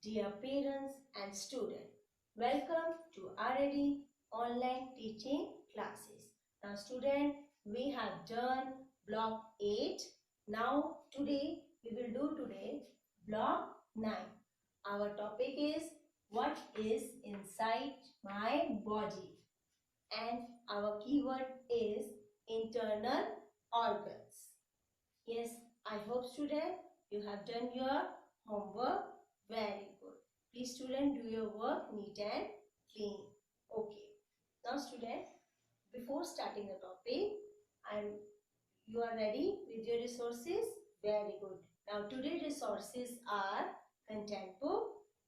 Dear parents and students, welcome to RAD online teaching classes. Now student, we have done block 8. Now today we will do block 9. Our topic is what is inside my body, and our keyword is internal organs. Yes, I hope student you have done your homework very good. Please student do your work neat and clean. Okay. Now student, before starting the topic, you are ready with your resources? Very good. Now today's resources are content book,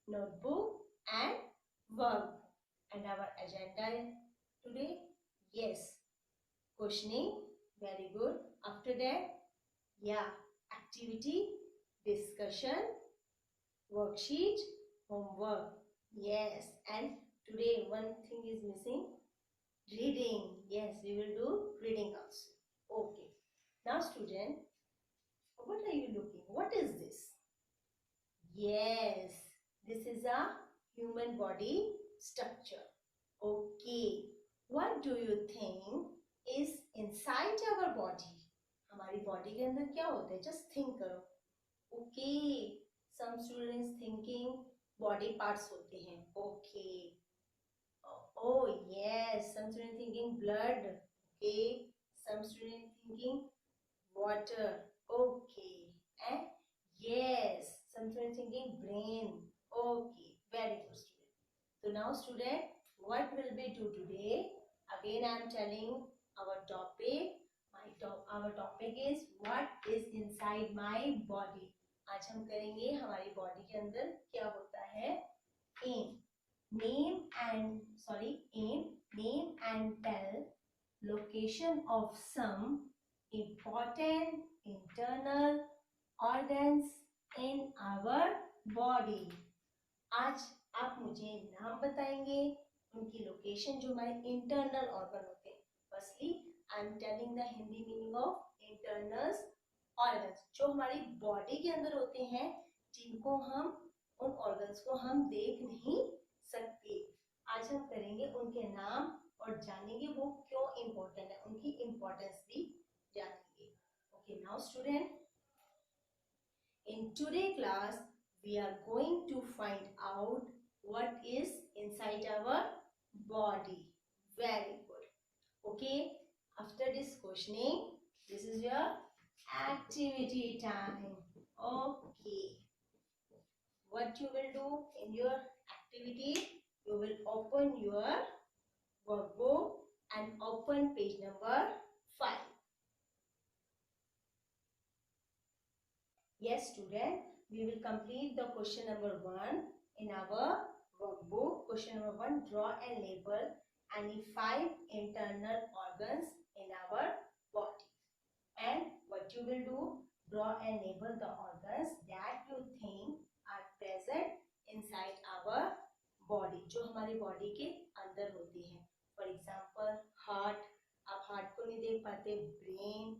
notebook and workbook. And our agenda today? Yes. Questioning. Very good. After that, yeah, activity, discussion, worksheet, homework. Yes, and today one thing is missing, reading. Yes, we will do reading also. Okay. Now student, what are you looking? What is this? Yes, this is a human body structure. Okay. What do you think is inside our body? हमारी body के अंदर क्या होता है? Just think करो. Okay, some students thinking body parts होते हैं. Okay. Oh yes, some students thinking blood. Okay. Some students thinking water. Okay. And yes, some students thinking brain. Okay. Very good student. So now student, what will we do today? Again I am telling our topic. Our topic is what is inside my body. आज हम करेंगे हमारी body के अंदर क्या होता है. Name and tell location of some important internal organs in our body. आज आप मुझे नाम बताएंगे उनकी लोकेशन जो हमारे इंटरनल ऑर्गन होते हैं. Firstly I am telling the Hindi meaning of internal organs, जो हमारी बॉडी के अंदर होते हैं, जिनको हम उन ऑर्गन्स को हम देख नहीं सकते. आज हम करेंगे उनके नाम और जानेंगे वो क्यों इम्पोर्टेंट है, उनकी इम्पोर्टेंस भी जानेंगे. Okay, now student, in today class we are going to find out what is inside our body. Very good. Okay, after this questioning, this is your activity time. Okay, what you will do in your activity, you will open your workbook and open page number 5. Yes student, we will complete the question number 1 in our workbook. Question number 1, draw and label any 5 internal organs in our body. And what you will do, draw and label the organs that you think are present inside our body, जो हमारी body के अंदर होती है. For example heart, आप heart को नहीं देख पाते. Brain,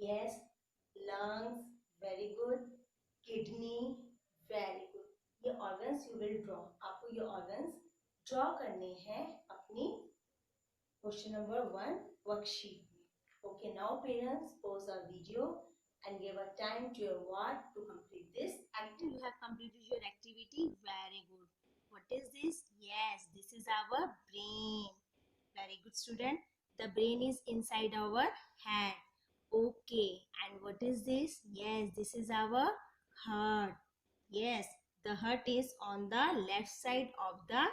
yes. Lungs, very good. Kidney, very good. ये ऑर्गन्स यू विल ड्रॉ. आपको ये ऑर्गन्स ड्रॉ करने हैं अपनी क्वेश्चन नंबर 1 वर्कशीट में. Okay, now parents pause our video and give a time to your ward to complete this activity. You have completed your activity. Very good. What is this? Yes, this is our brain. Very good student. The brain is inside our head. Okay, and what is this? Yes, this is our heart. Yes, the heart is on the left side of the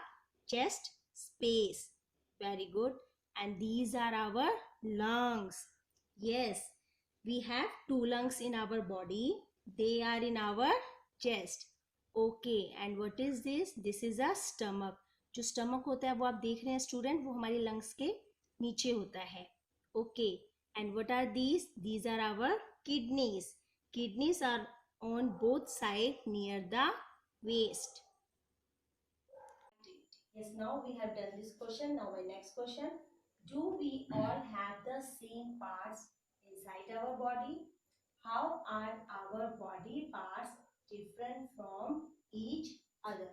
chest space. Very good. And these are our lungs. Yes, we have 2 lungs in our body. They are in our chest. Okay, and what is this? This is a stomach. जो stomach होता है वो आप देख रहे हैं student, वो हमारी lungs के नीचे होता है. Okay, and what are these? These are our kidneys. Kidneys are on both sides near the waist. Yes, now we have done this question. Now my next question, do we all have the same parts inside our body? How are our body parts different from each other?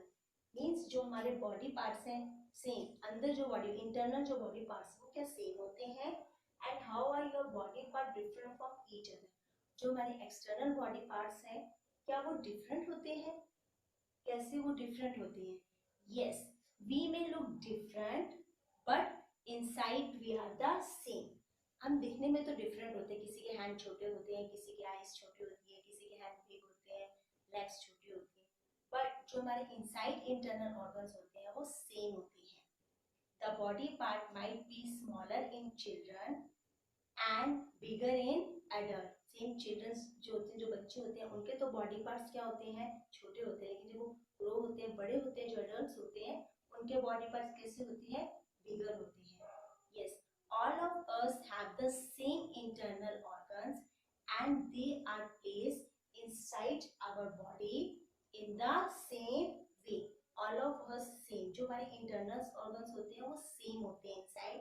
हमारे body parts हैं same, अंदर जो body internal जो body parts वो क्या same होते हैं, and how are your body part different from each other, जो हमारे एक्सटर्नल बॉडी पार्ट्स हैं क्या वो डिफरेंट होते हैं, कैसे वो डिफरेंट होते हैं, yes we may look different but inside we are the same, हम दिखने में तो डिफरेंट होते हैं, किसी के हैंड छोटे होते हैं, किसी के आईज छोटी होती है, किसी के हैंड बिग होते हैं, लेग्स छोटी होती है, बट जो हमारे इनसाइड इंटरनल ऑर्गन्स होते हैं वो सेम होते हैं। The body part might be smaller in children and bigger in adult, same childrens जो होते हैं, जो बच्चे होते हैं उनके तो बॉडी पार्ट्स क्या होते हैं, छोटे होते हैं, लेकिन जब वो ग्रो होते हैं, बड़े होते हैं, जो एडल्ट्स होते हैं उनके बॉडी पार्ट्स कैसे होती है, बिगर होती है। Yes, all of us have the same internal organs and they are placed inside our body in the same way, all of us same, जो हमारे internal organs होते हैं वो same होते हैं inside,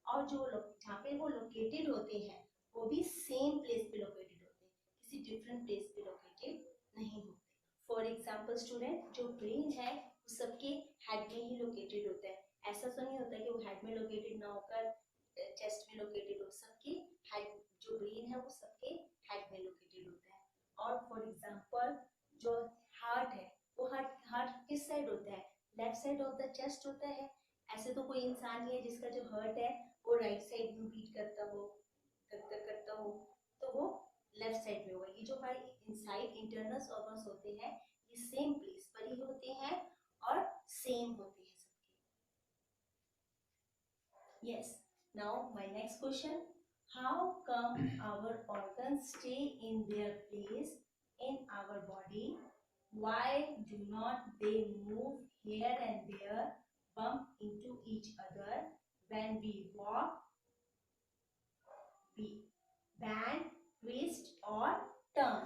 और जो जहाँ पे वो लोकेटेड होते हैं वो भी सेम प्लेस पे लोकेटेड होते हैं, किसी डिफरेंट प्लेस पे लोकेटेड नहीं होते। फॉर एग्जाम्पल स्टूडेंट, जो ब्रेन है वो सबके हेड में ही लोकेटेड होता है, ऐसा तो नहीं होता कि वो हेड में लोकेटेड ना होकर चेस्ट में लोकेटेड हो, सबके हेड जो ब्रेन है वो सबके हेड में लोकेटेड होता है। और फॉर एग्जांपल जो हार्ट है वो हार्ट किस साइड होता है, left side of the chest होता है, ऐसे तो कोई इंसान नहीं है जिसका जो हार्ट है वो राइट साइड में बीट करता हो, तो वो लेफ्ट साइड में होगा। ये जो हमारे इनसाइड इंटरनल ऑर्गन्स होते हैं ये सेम प्लेस पर ही होते हैं और सेम होते हैं सबके। Yes, now my next question, how come our organs stay in their place in our body, why do not they move here and there, bump into each other when we walk, we bend, twist or turn?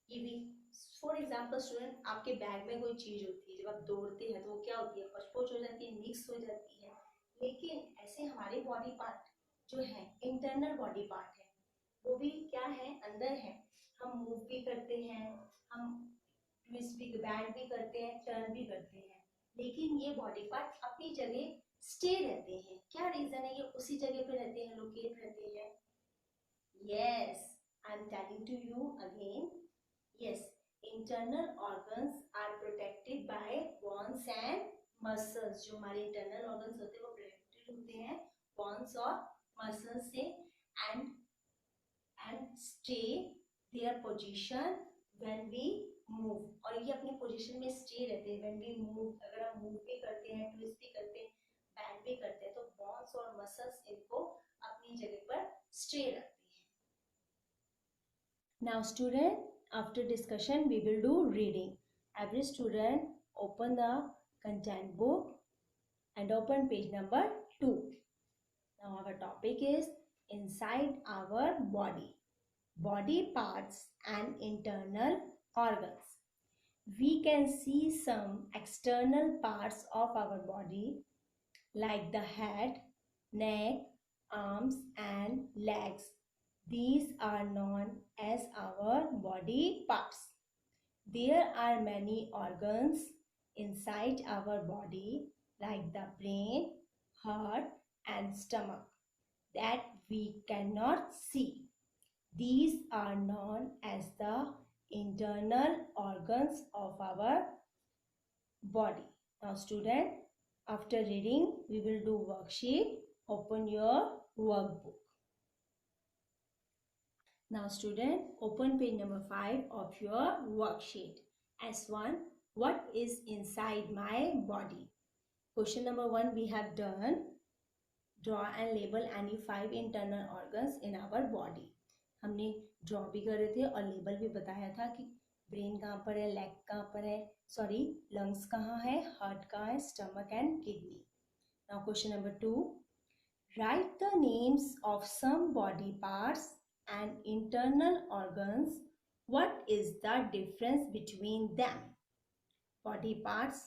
ये भी for example student, आपके bag में कोई चीज होती है, जब आप दौड़ते हैं तो वो क्या होती है, पचपोच हो जाती है, मिक्स हो जाती है, लेकिन ऐसे हमारे बॉडी पार्ट जो है इंटरनल बॉडी पार्ट है वो भी क्या है, अंदर है, हम मूव भी करते हैं, हम ट्विस्ट भी, बैंड भी करते हैं, टर्न भी करते हैं, लेकिन ये बॉडी पार्ट अपनी जगह स्टे रहते हैं। क्या रीजन है, ये उसी जगह पे रहते हैं, लोकेट रहते हैं। Yes, I am telling to you again, yes, internal organs are protected by bones and muscles, जो हमारे internal organs होते हैं वो protected होते हैं bones और muscles से, and stay their position when we move, और ये अपनी पोजीशन में स्टे रहते हैं when we move, अगर हम मूव भी करते हैं, ट्विस्ट भी करते हैं, बैंड भी करते हैं, तो bones और muscles इनको अपनी जगह पर स्टे रखते हैं। Now student, after discussion we will do reading. Every student open the content book and open page number 2. Now our topic is inside our body, body parts and internal organs. We can see some external parts of our body like the head, neck, arms and legs. These are known as our body parts. There are many organs inside our body like the brain, heart and stomach that we cannot see. These are known as the internal organs of our body. Now student, after reading we will do worksheet. Open your workbook. Now student, open page number 5 of your worksheet. S1, what is inside my body? Question number 1 we have done. Draw and label any 5 internal organs in our body. हमने draw भी कर रहे थे और label भी बताया था कि ब्रेन कहाँ पर है, लेग कहाँ पर है, सॉरी लंग्स कहाँ है, हार्ट कहाँ है, stomach and kidney. Now question number 2, write the names of some body parts and internal organs. What is the difference between them? Body parts,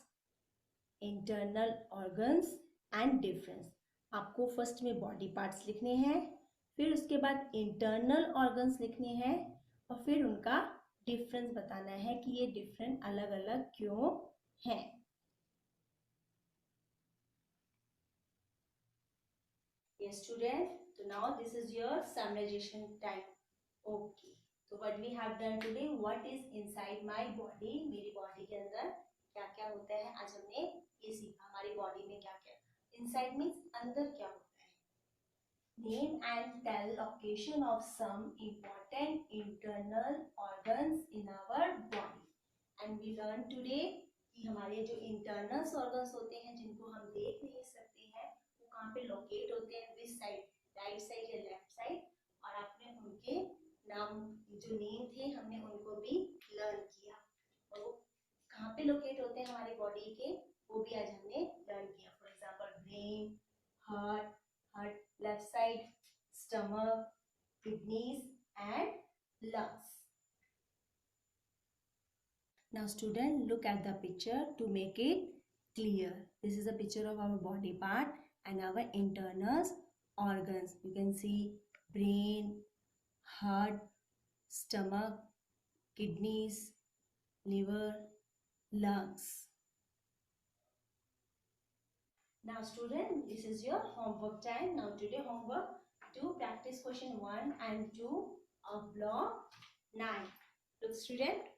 internal organs and difference. आपको first में body parts लिखने हैं, फिर उसके बाद internal organs लिखने हैं और फिर उनका डिफरेंस बताना है कि ये डिफरेंट अलग अलग क्यों हैं. Yes, student. So now this is your summarization time. Okay. So what we have done today, what is inside my body, मेरी body के अंदर क्या क्या होता है, आज हमने ये सीखा हमारी body में क्या क्या. Inside means अंदर क्या होता है. Name and tell location of some important internal organs in our body. And we learn today कि हमारे जो internal organs होते हैं जिनको हम देख नहीं सकते हैं वो कहाँ पे locate होते हैं, which side, right side या left side. और आपने उनके नाम जो नेम थे हमने उनको भी लर्न किया और वो कहाँ पे लोकेट होते हैं हमारी बॉडी के वो भी आज हमने लर्न किया. For example brain, heart left side, stomach, kidneys and lungs. Now student, look at the picture to make it clear. This is a picture of our body part and our internal organs. You can see brain, heart, stomach, kidneys, liver, lungs. Now student, this is your homework time. Now today homework, do practice question 1 and 2 of block 9. Look student.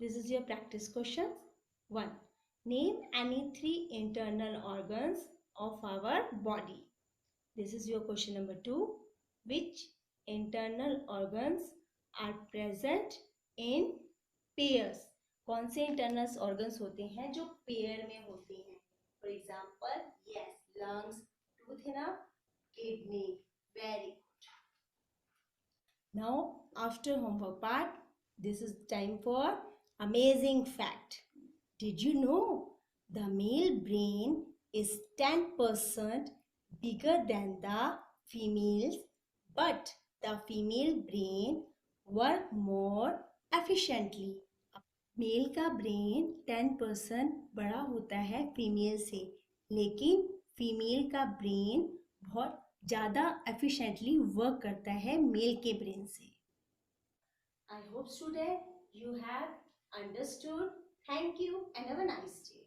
This is your practice question 1. Name any 3 internal organs of our body. This is your question number 2. Which internal organs are present in pairs? कौन से internal organs होते हैं जो pair में होते हैं? For example, yes, lungs, tooth है ना, kidney. Very good. Now, after homework part, this is time for amazing fact. Did you know the male brain is 10% bigger than the females, but the female brain work more efficiently. Male का brain 10% बड़ा होता है female से, लेकिन female का brain बहुत ज़्यादा efficiently work करता है मेल के ब्रेन से. I hope student you have understood. Thank you and have a nice day.